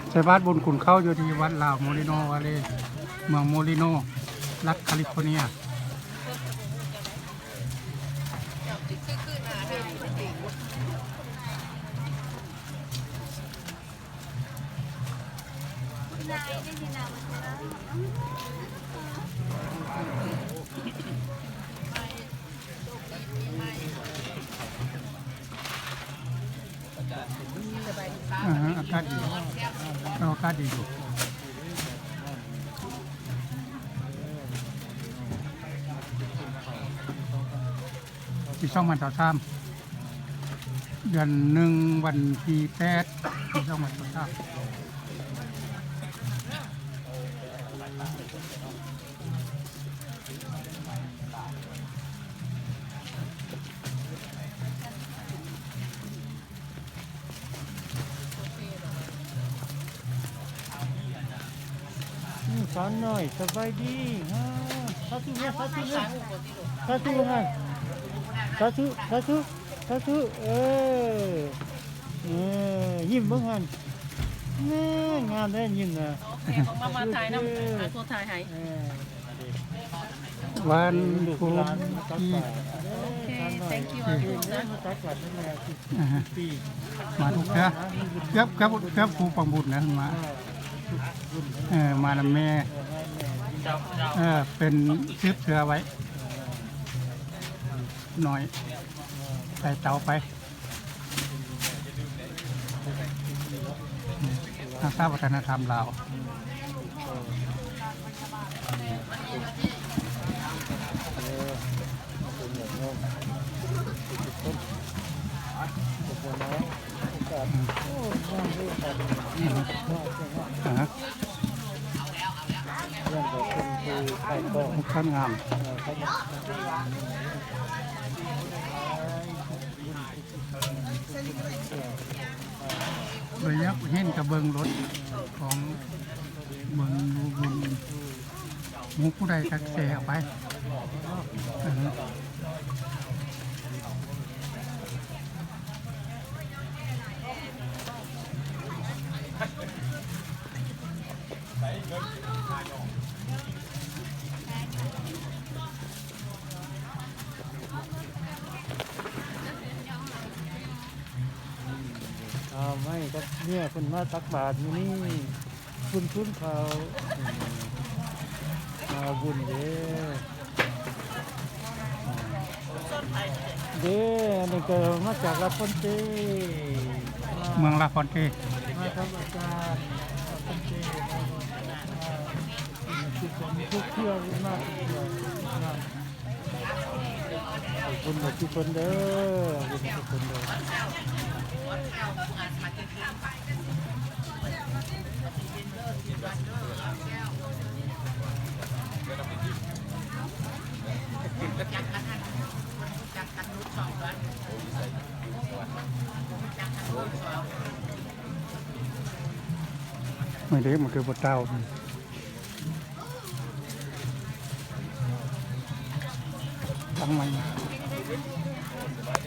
ใส่บาตรบุญคุณเข้าอยู่ที่วัดลาวโมลิโนวาเลเมืองโมลิโนรัฐแคลิฟอร์เนียอากาศดีอากาศดีอยู่ที่2023เดือน1วันที่8ที่2023สอนหน่อยสบายดีสาธุเนี่ยสาธุเนี่ยสาธุฮะสาธุสาธุสาธุยิ้มบ้างฮันนี่งามได้ยิ้มนะมาถ่ายน้ำตัวถ่ายให้วันครูที่ thank you มาถูกเกือบครูปังบุญนะมาลำแม่เป็นซืบเสือไว้หน่อยใส่เตาไปทางทราบวัฒนธรรมลาวข้างงามโดยยักเห็นกระเบิงรถของเบิงหมูผู้ใดตักเสียไปไม่ก็เนี่ยคนมาตักบาตรนี่คุณเขามาบุญเด้นี่ก็มาจากลาฟอนเต้เมืองลาฟอนเต้มาทำอาจารย์ลาฟอนเต้ทุกเที่ยวมากขอบคุณทุกคนเด้อขอบคุณทุกคนเด้อไม่ได้มันคือบทเต้าตั้งมัน